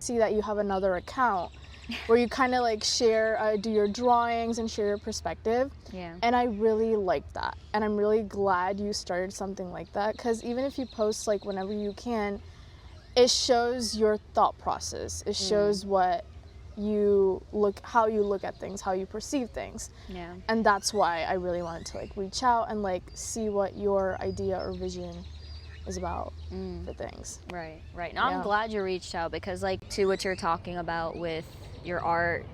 see that you have another account where you kind of like share, do your drawings and share your perspective. Yeah. And I really like that. And I'm really glad you started something like that, because even if you post like whenever you can, it shows your thought process. It shows how you look at things, how you perceive things. Yeah. And that's why I really wanted to like reach out and like see what your idea or vision is about for things. Right. No, I'm glad you reached out, because like to what you're talking about with your art,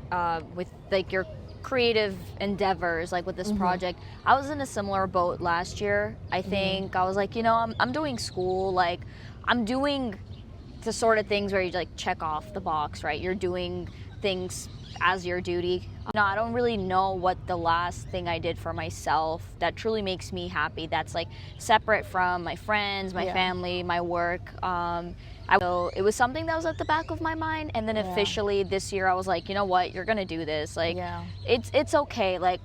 with like your creative endeavors, like with this project, I was in a similar boat last year. I think I was like, I'm doing school, like I'm doing the sort of things where you like check off the box, right? You're doing things as your duty. I don't really know what the last thing I did for myself that truly makes me happy, that's like separate from my friends, my family, my work. It was something that was at the back of my mind, and then officially this year I was like, you know what, you're gonna do this. Like, it's okay. Like,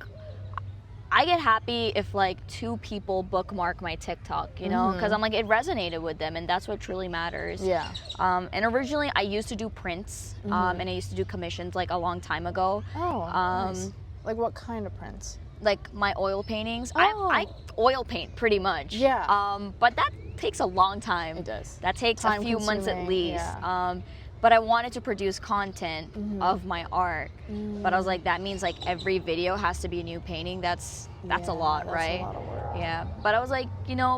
I get happy if like 2 people bookmark my TikTok, because I'm like, it resonated with them, and that's what truly matters. Yeah. And originally I used to do prints, and I used to do commissions like a long time ago. Oh, nice. Like what kind of prints? Like my oil paintings. I oil paint pretty much. Yeah. But that takes a long time. It does. That takes a few months at least. Yeah. But I wanted to produce content of my art. But I was like, that means like every video has to be a new painting. That's a lot, right? That's a lot of work. Yeah. But I was like,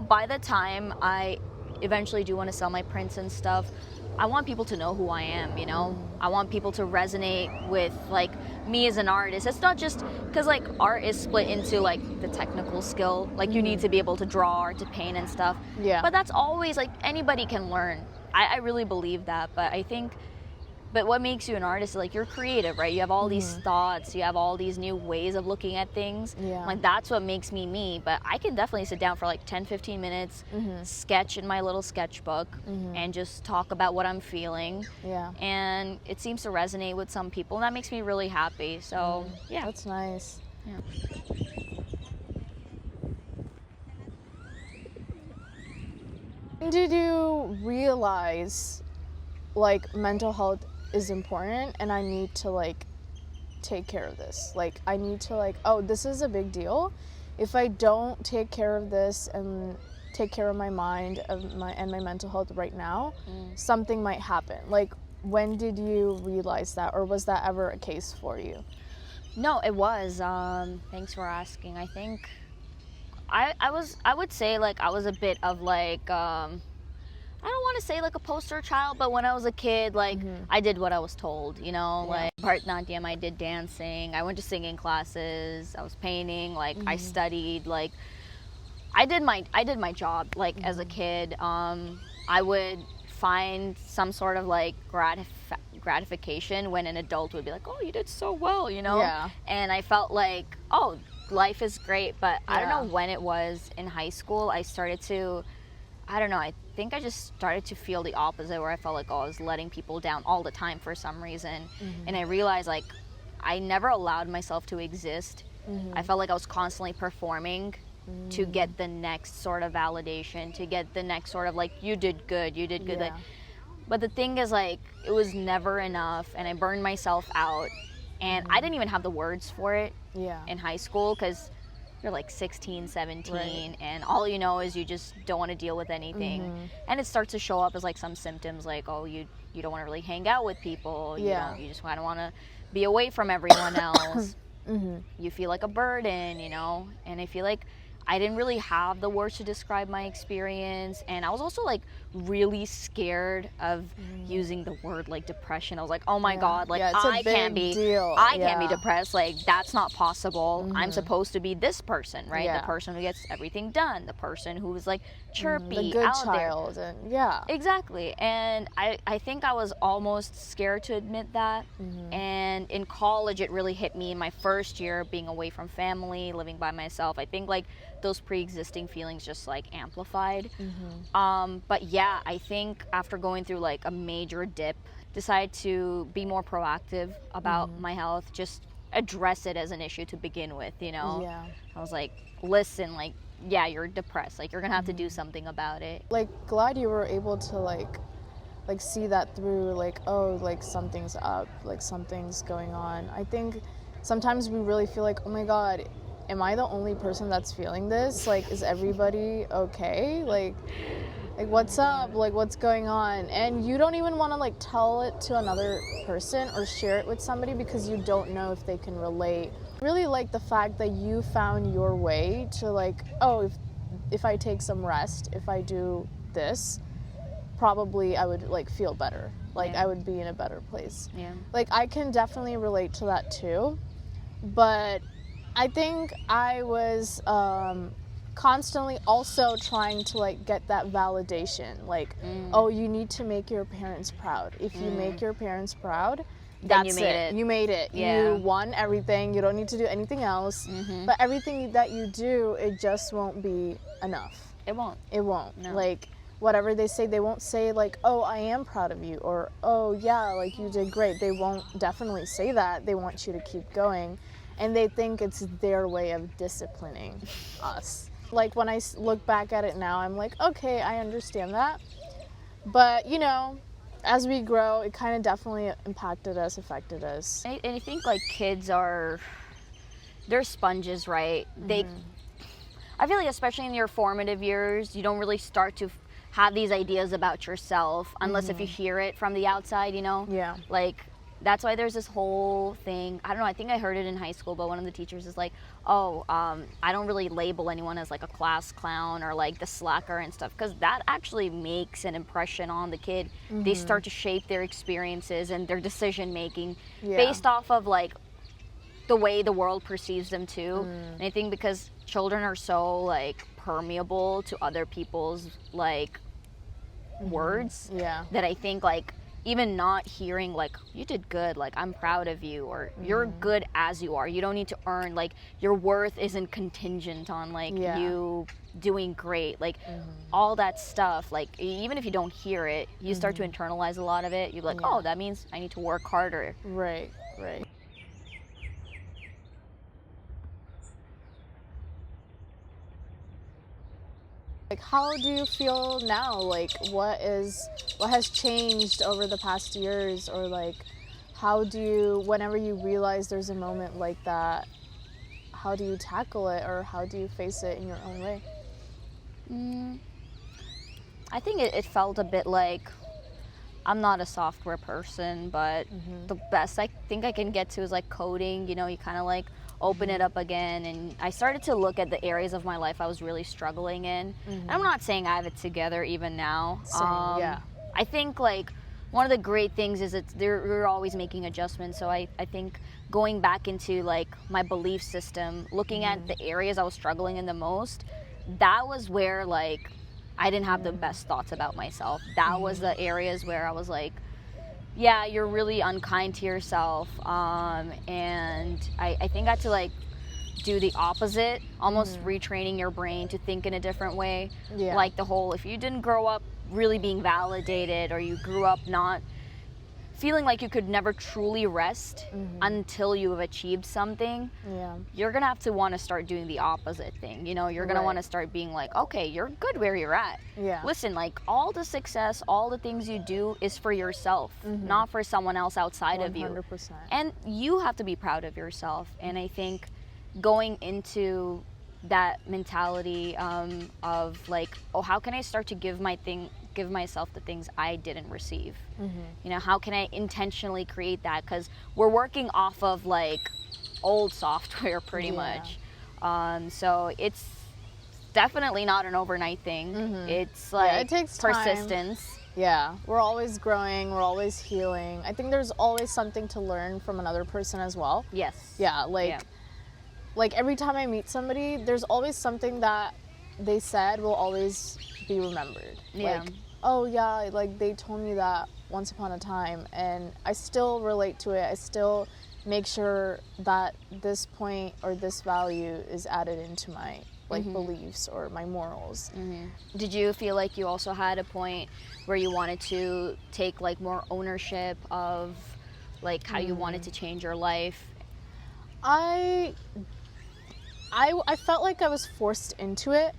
by the time I eventually do want to sell my prints and stuff, I want people to know who I am, I want people to resonate with like me as an artist. It's not just because like art is split into like the technical skill, like you need to be able to draw or to paint and stuff. Yeah. But that's always like anybody can learn. I really believe that, but what makes you an artist is like you're creative, right? You have all these thoughts, you have all these new ways of looking at things. Yeah. Like that's what makes me me. But I can definitely sit down for like 10-15 minutes, sketch in my little sketchbook, and just talk about what I'm feeling. Yeah. And it seems to resonate with some people, and that makes me really happy. So yeah. That's nice. Yeah. When did you realize like mental health is important and I need to like take care of this? Like I need to like, oh, this is a big deal. If I don't take care of this and take care of my mind and my mental health right now, something might happen. Like when did you realize that, or was that ever a case for you? No, it was. Thanks for asking. I think I would say like I was a bit of like, I don't want to say like a poster child, but when I was a kid, like I did what I was told, like Bharatanatyam, I did dancing, I went to singing classes, I was painting, like I studied, like I did my job, like as a kid. I would find some sort of like gratification when an adult would be like, oh, you did so well, Yeah. And I felt like, oh, life is great. But I don't know when it was in high school I started to, I think I just started to feel the opposite, where I felt like, oh, I was letting people down all the time for some reason. And I realized like I never allowed myself to exist. I felt like I was constantly performing to get the next sort of validation, to get the next sort of like, you did good. Yeah. Like, but the thing is like, it was never enough, and I burned myself out, and I didn't even have the words for it in high school, because you're like 16, 17, Right. and all you know is you just don't want to deal with anything. And it starts to show up as like some symptoms, like, oh, you don't want to really hang out with people. You just kind of want to be away from everyone else. You feel like a burden, and I feel like I didn't really have the words to describe my experience, and I was also like really scared of using the word like depression. I was like, oh my god, like I can't be depressed, like that's not possible. I'm supposed to be this person, right? The person who gets everything done, the person who is like chirpy, the good out child, there. and Exactly. And I think I was almost scared to admit that. And in college it really hit me in my first year, being away from family, living by myself. I think like those pre-existing feelings just like amplified. But yeah, I think after going through like a major dip, decided to be more proactive about my health, just address it as an issue to begin with, I was like, listen, like, yeah, you're depressed, like you're gonna have to do something about it. like glad you were able to like like see that through, like, oh, like something's up, like something's going on. I think sometimes we really feel like, oh my God, am I the only person that's feeling this? Like, is everybody okay? Like what's up? Like, what's going on? And you don't even want to like tell it to another person or share it with somebody because you don't know if they can relate. Really like the fact that you found your way to like, oh, if I take some rest, if I do this, probably I would like feel better. Like I would be in a better place. Yeah. Like I can definitely relate to that too. But I think I was constantly also trying to like get that validation. Like, oh, you need to make your parents proud. If you make your parents proud, Then that's you made it. You made it. Yeah. You won everything. You don't need to do anything else. But everything that you do, it just won't be enough. It won't. It won't. No. Like, whatever they say, they won't say like, oh, I am proud of you, or oh yeah, like you did great. They won't definitely say that. They want you to keep going, and they think it's their way of disciplining us. Like when I look back at it now, I'm like, okay, I understand that. But you know, as we grow, it kind of definitely impacted us, affected us. And I think like kids they're sponges, right? I feel like especially in your formative years, you don't really start to have these ideas about yourself unless if you hear it from the outside, you know? Yeah. Like, that's why there's this whole thing, I don't know, I think I heard it in high school, but one of the teachers is like, oh, I don't really label anyone as like a class clown or like the slacker and stuff, because that actually makes an impression on the kid. They start to shape their experiences and their decision making based off of like the way the world perceives them too. And I think because children are so like permeable to other people's like words, that I think like even not hearing like, you did good, like I'm proud of you, or you're good as you are, you don't need to earn, like your worth isn't contingent on like you doing great, like all that stuff, like even if you don't hear it, you start to internalize a lot of it. You're like, oh, that means I need to work harder. Right. Like, how do you feel now? Like, what has changed over the past years? Or like, how do you, whenever you realize there's a moment like that, how do you tackle it, or how do you face it in your own way? I think it felt a bit like, I'm not a software person, but the best I think I can get to is like coding. You know, you kind of like open it up again, and I started to look at the areas of my life I was really struggling in. And I'm not saying I have it together even now. Same, yeah. I think like one of the great things is we're always making adjustments. So I think going back into like my belief system, looking at the areas I was struggling in the most, that was where like I didn't have the best thoughts about myself. That was the areas where I was like, yeah, you're really unkind to yourself. And I think I had to like do the opposite, almost retraining your brain to think in a different way. Yeah. Like the whole, if you didn't grow up really being validated, or you grew up not feeling like you could never truly rest until you have achieved something, you're gonna have to want to start doing the opposite thing. You know, you're gonna want to start being like, okay, you're good where you're at. Listen, like all the success, all the things you do is for yourself, not for someone else outside 100%. Of you. And you have to be proud of yourself. And I think going into that mentality of like, oh, how can I start to give myself the things I didn't receive? You know, how can I intentionally create that? Because we're working off of like old software pretty much. So it's definitely not an overnight thing. It's like it takes persistence. Time. Yeah, we're always growing, we're always healing. I think there's always something to learn from another person as well. Yes. Yeah, like every time I meet somebody, there's always something that they said will always be remembered. Like, oh yeah, like they told me that once upon a time, and I still relate to it. I still make sure that this point or this value is added into my like beliefs or my morals. Did you feel like you also had a point where you wanted to take like more ownership of like how you wanted to change your life? I felt like I was forced into it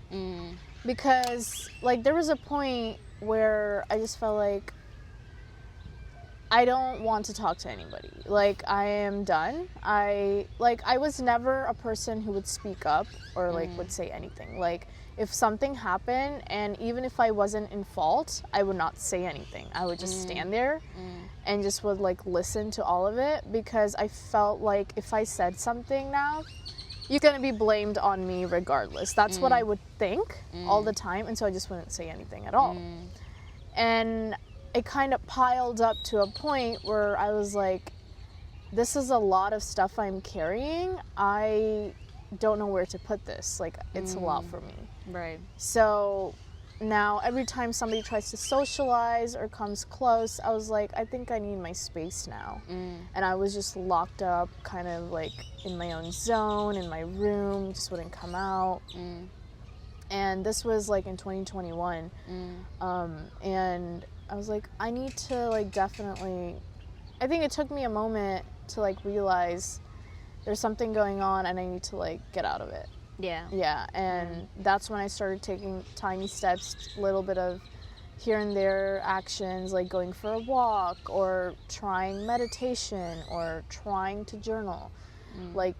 because like there was a point where I just felt like I don't want to talk to anybody. Like, I am done. I was never a person who would speak up or like would say anything. Like, if something happened and even if I wasn't in fault, I would not say anything. I would just stand there and just would like listen to all of it, because I felt like if I said something now, you're gonna be blamed on me regardless. That's what I would think all the time, and so I just wouldn't say anything at all. And it kind of piled up to a point where I was like, this is a lot of stuff I'm carrying. I don't know where to put this. Like, it's a lot for me. Right. So now every time somebody tries to socialize or comes close, I was like, I think I need my space now. And I was just locked up, kind of like in my own zone, in my room, just wouldn't come out. And this was like in 2021. And I was like, I need to like definitely, I think it took me a moment to like realize there's something going on and I need to like get out of it. Yeah, and that's when I started taking tiny steps, a little bit of here and there actions, like going for a walk or trying meditation or trying to journal. Like,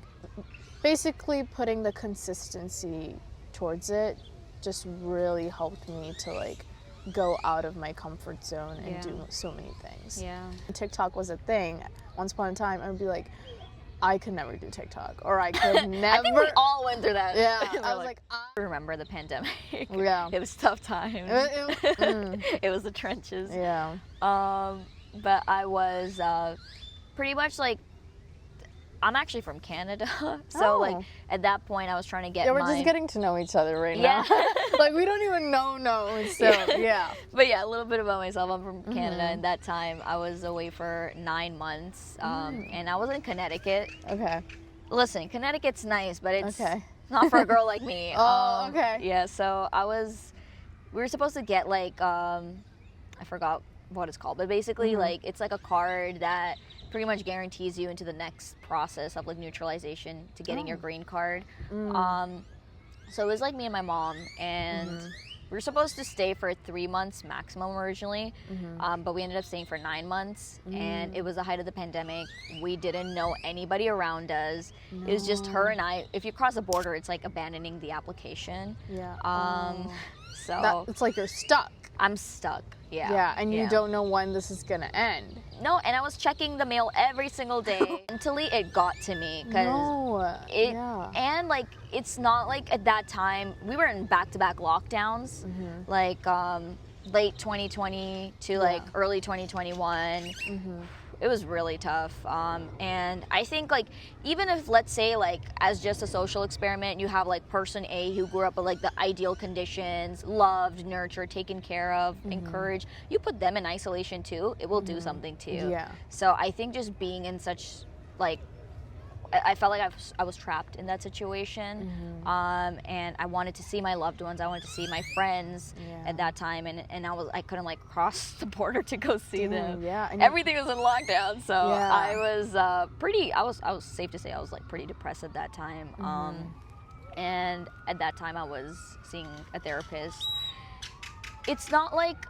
basically putting the consistency towards it just really helped me to like go out of my comfort zone and do so many things. TikTok was a thing. Once upon a time, I would be like, I could never do TikTok, or I could never. I think we all went through that. Yeah, I was like, I remember the pandemic. Yeah, it was tough times. It was the trenches. Yeah. But I was pretty much like, I'm actually from Canada, so like at that point I was trying to get. Yeah, we're just getting to know each other right now. Like, we don't even know. So yeah. But yeah, a little bit about myself. I'm from Canada, and that time I was away for 9 months, and I was in Connecticut. Okay. Listen, Connecticut's nice, but it's not for a girl like me. Okay. Yeah, so we were supposed to get like, I forgot what it's called, but basically like it's like a card that pretty much guarantees you into the next process of like neutralization to getting your green card. So it was like me and my mom, and we were supposed to stay for 3 months maximum originally, but we ended up staying for 9 months, and it was the height of the pandemic. We didn't know anybody around us. It was just her and I. If you cross the border, it's like abandoning the application. So it's like you're stuck. I'm stuck. Yeah, and you don't know when this is gonna end. No, and I was checking the mail every single day. Mentally, it got to me because and like it's not like at that time we were in back-to-back lockdowns, like late 2020 to like early 2021. It was really tough, and I think like even if, let's say, like as just a social experiment, you have like person A who grew up with like the ideal conditions, loved, nurtured, taken care of, encouraged, you put them in isolation too, it will do something to you. So I think just being in such like, I felt like I was trapped in that situation, and I wanted to see my loved ones, I wanted to see my friends at that time, and I couldn't like cross the border to go see them. And everything was in lockdown, so I was I was safe to say I was like pretty depressed at that time, and at that time I was seeing a therapist. It's not like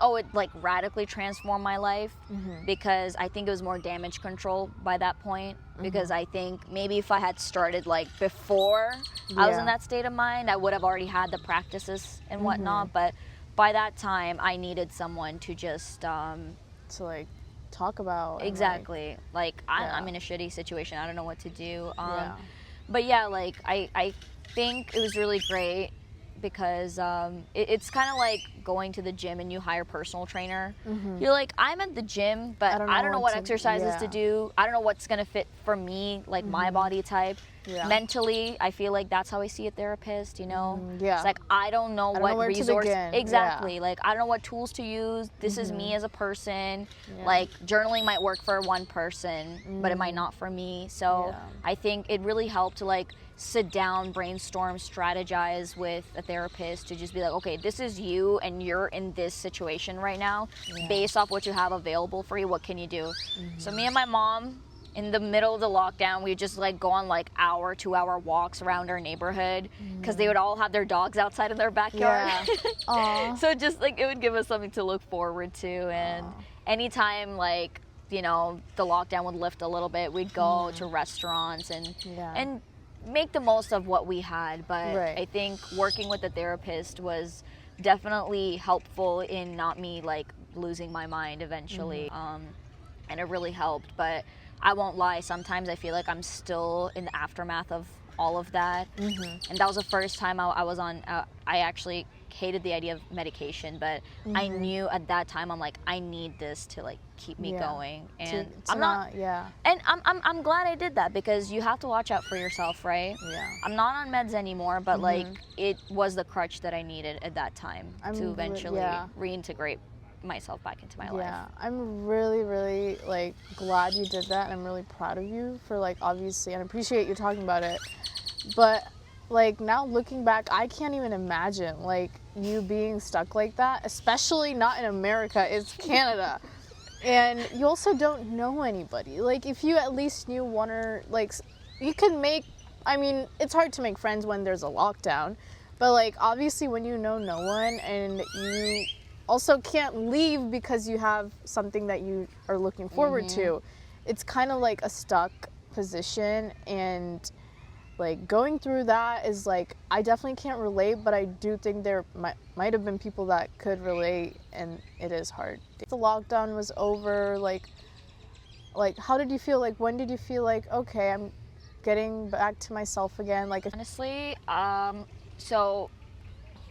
oh, it like radically transformed my life, because I think it was more damage control by that point, because I think maybe if I had started like before I was in that state of mind, I would have already had the practices and whatnot, but by that time I needed someone to just to like talk about. Exactly. Like I'm in a shitty situation, I don't know what to do. But yeah, like I think it was really great, because it's kind of like going to the gym and you hire a personal trainer. You're like, I'm at the gym, but I don't know what exercises to do. I don't know what's going to fit for me, like my body type. Mentally, I feel like that's how I see a therapist, you know? It's like, I don't know what resource. Exactly. Like, I don't know what tools to use. This is me as a person. Like, journaling might work for one person, but it might not for me. So I think it really helped to like sit down, brainstorm, strategize with a therapist to just be like, okay, this is you and you're in this situation right now. Based off what you have available for you, what can you do? So me and my mom in the middle of the lockdown, we would just like go on like hour, 2 hour walks around our neighborhood because they would all have their dogs outside in their backyard. Yeah. Aw. So just like it would give us something to look forward to. And anytime like, you know, the lockdown would lift a little bit, we'd go to restaurants and make the most of what we had. But I think working with a therapist was definitely helpful in not me like losing my mind eventually. And it really helped. But I won't lie, sometimes I feel like I'm still in the aftermath of all of that. And that was the first time I was on, I actually hated the idea of medication, but I knew at that time, I'm like, I need this to like keep me going. And I'm not, and I'm glad I did that, because you have to watch out for yourself, right? I'm not on meds anymore, but like it was the crutch that I needed at that time to eventually reintegrate myself back into my life. I'm really like glad you did that, and I'm really proud of you for like obviously, and I appreciate you talking about it. But like now looking back, I can't even imagine like you being stuck like that, especially not in America. It's Canada. And you also don't know anybody. Like if you at least knew one, or like you could make, I mean, it's hard to make friends when there's a lockdown, but like obviously when you know no one and you also can't leave because you have something that you are looking forward to, it's kind of like a stuck position. And like going through that is like, I definitely can't relate, but I do think there might have been people that could relate, and it is hard. The lockdown was over, like how did you feel? Like when did you feel like, okay, I'm getting back to myself again? Like honestly, so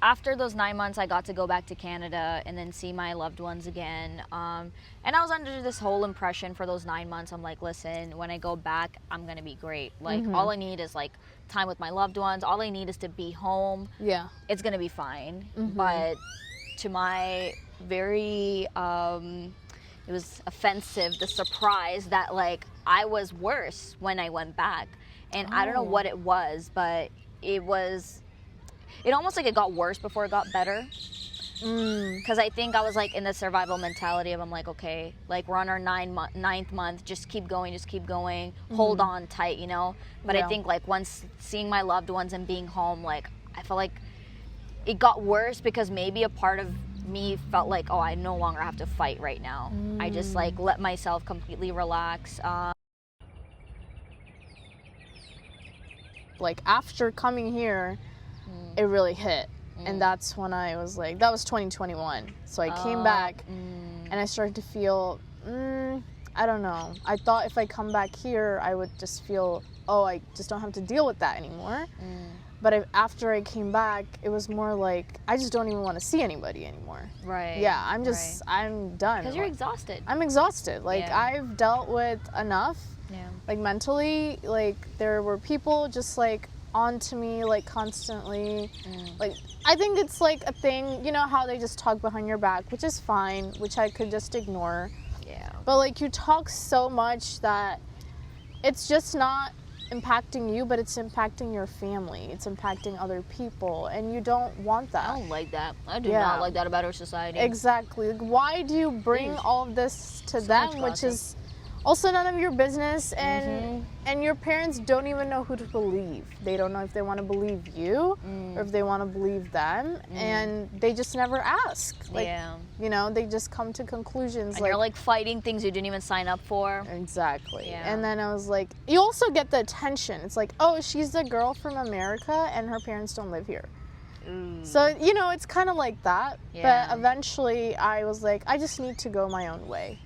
after those 9 months, I got to go back to Canada and then see my loved ones again. And I was under this whole impression for those 9 months. I'm like, listen, when I go back, I'm going to be great. Like, all I need is like time with my loved ones. All I need is to be home. Yeah. It's going to be fine. But to my very, it was offensive, the surprise that like I was worse when I went back. And I don't know what it was, but it almost like it got worse before it got better. Because I think I was like in the survival mentality of, I'm like, okay, like we're on our ninth month, just keep going, hold on tight, you know? But I think like once seeing my loved ones and being home, like I felt like it got worse, because maybe a part of me felt like, oh, I no longer have to fight right now. I just like let myself completely relax. Like after coming here, it really hit. And that's when I was like, that was 2021. So I came back and I started to feel, I don't know. I thought if I come back here, I would just feel, oh, I just don't have to deal with that anymore. But after I came back, it was more like, I just don't even want to see anybody anymore. Right. Yeah, I'm done. Because you're exhausted. I'm exhausted. Like I've dealt with enough. Yeah. Like mentally, like there were people just like on to me like constantly. Like I think it's like a thing, you know how they just talk behind your back, which is fine, which I could just ignore. Yeah. But like you talk so much that it's just not impacting you, but it's impacting your family. It's impacting other people, and you don't want that. I don't like that. I do not like that about our society. Exactly. Like, why do you bring all of this to them, which is also none of your business, and your parents don't even know who to believe. They don't know if they want to believe you or if they want to believe them, and they just never ask. Like, you know, they just come to conclusions. And like, you're like fighting things you didn't even sign up for. Exactly. Yeah. And then I was like, you also get the attention. It's like, oh, she's the girl from America and her parents don't live here. So, you know, it's kind of like that. Yeah. But eventually I was like, I just need to go my own way.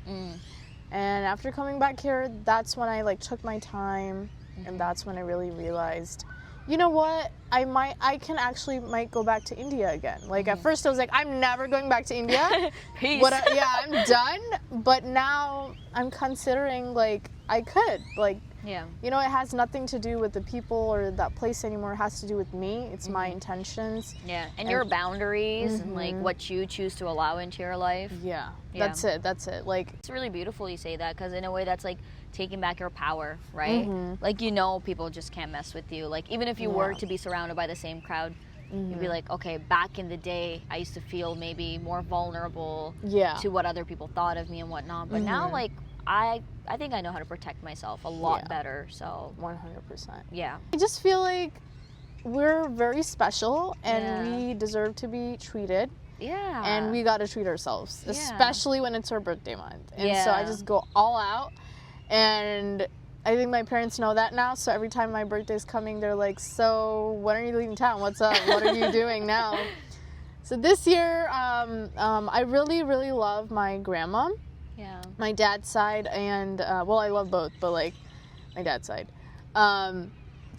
And after coming back here, that's when I like took my time, and that's when I really realized, you know what, I might go back to India again. Like at first I was like, I'm never going back to India. Peace. I'm done. But now I'm considering like I could, like, you know, it has nothing to do with the people or that place anymore. It has to do with me. It's my intentions. Yeah, and your boundaries and like what you choose to allow into your life. Yeah, that's it. Like, it's really beautiful you say that, because in a way that's like taking back your power, right? Like, you know, people just can't mess with you. Like, even if you were to be surrounded by the same crowd, you'd be like, okay, back in the day, I used to feel maybe more vulnerable to what other people thought of me and whatnot. But now, like, I think I know how to protect myself a lot Yeah. better. So 100%. yeah. I just feel like we're very special and Yeah. we deserve to be treated. Yeah. And we got to treat ourselves, Yeah. especially when it's our birthday month. And so I Yeah. just go all out. And I think my parents know that now. So every time my birthday's coming, they're like, so when are you leaving town? What's up? What are you doing now? So this year, I really, really love my grandma, Yeah. my dad's side, and well, I love both, but like my dad's side.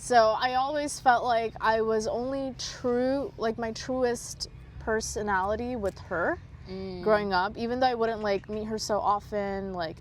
So I always felt like I was only true, like my truest personality with her growing up, even though I wouldn't like meet her so often. Like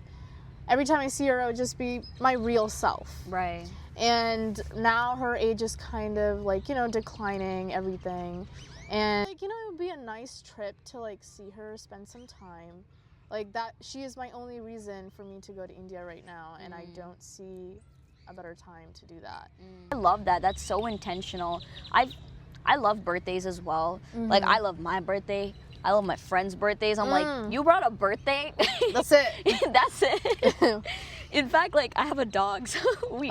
every time I see her, I would just be my real self. Right. And now her age is kind of like, you know, declining everything. And like, you know, it would be a nice trip to like see her, spend some time. Like that, she is my only reason for me to go to India right now, and I don't see a better time to do that. I love that. That's so intentional. I love birthdays as well. Like I love my birthday. I love my friends' birthdays. I'm like, you brought a birthday? That's it. That's it. In fact, like I have a dog, so we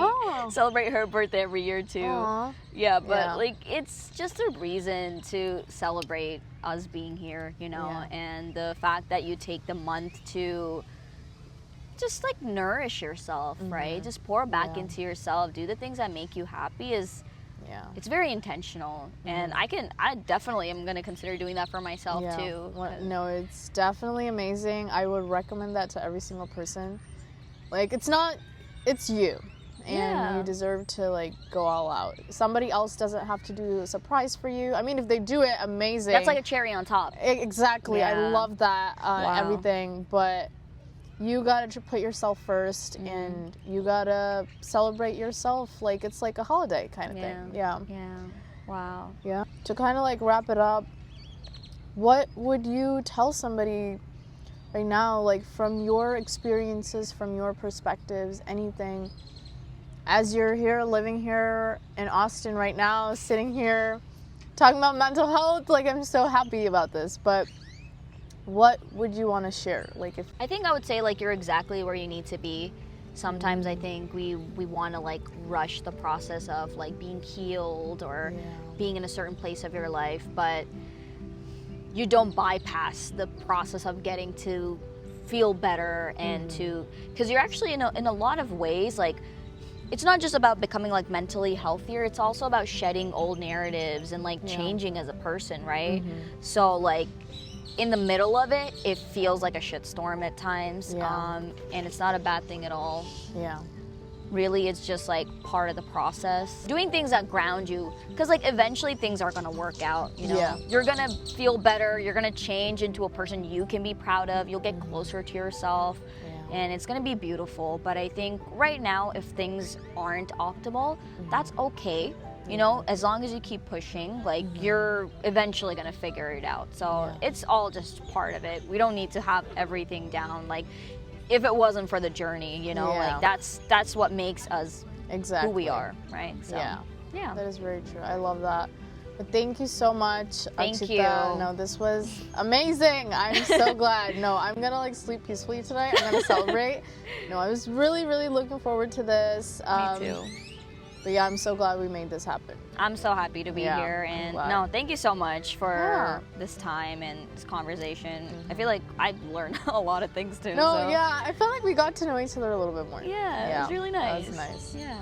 celebrate her birthday every year too. Aw. Yeah, but Yeah. like it's just a reason to celebrate us being here, you know, Yeah. and the fact that you take the month to just like nourish yourself, right? Just pour back Yeah. into yourself, do the things that make you happy is Yeah. it's very intentional, and I definitely am gonna consider doing that for myself too. No, it's definitely amazing. I would recommend that to every single person. Like it's you. And Yeah. you deserve to like go all out. Somebody else doesn't have to do a surprise for you. I mean, if they do it, amazing. That's like a cherry on top. Exactly. I Yeah. love that, Wow. everything. But you gotta put yourself first, and you gotta celebrate yourself like it's like a holiday kind of thing. Yeah. Yeah. Wow. Yeah. To kind of like wrap it up, what would you tell somebody right now, like from your experiences, from your perspectives, anything, as you're here, living here in Austin right now, sitting here, talking about mental health? Like, I'm so happy about this, but what would you want to share? Like, if I think I would say like you're exactly where you need to be. Sometimes I think we want to like rush the process of like being healed or being in a certain place of your life, but you don't bypass the process of getting to feel better and to, because you're actually in a lot of ways like it's not just about becoming like mentally healthier, it's also about shedding old narratives and like changing as a person, right? So like in the middle of it, it feels like a shitstorm at times, and it's not a bad thing at all. yeah, Really, it's just like part of the process. Doing things that ground you, because like eventually things are gonna work out, you know? Yeah. You're gonna feel better, you're gonna change into a person you can be proud of, you'll get closer to yourself, and it's gonna be beautiful. But I think right now, if things aren't optimal, that's okay. You know, as long as you keep pushing, like you're eventually gonna figure it out. So it's all just part of it. We don't need to have everything down. Like if it wasn't for the journey, you know, like that's what makes us exactly who we are, right? So, yeah. That is very true. I love that. But thank you so much, Thank Akshitha. you. No, this was amazing. I'm so glad. No, I'm gonna like sleep peacefully tonight. I'm gonna celebrate. No, I was really, really looking forward to this. Me too. But yeah, I'm so glad we made this happen. I'm so happy to be here, I'm and glad. no, thank you so much for this time and this conversation. I feel like I learned a lot of things too. No, so. yeah, I felt like we got to know each other a little bit more. Yeah, it was really nice. That was nice. Yeah.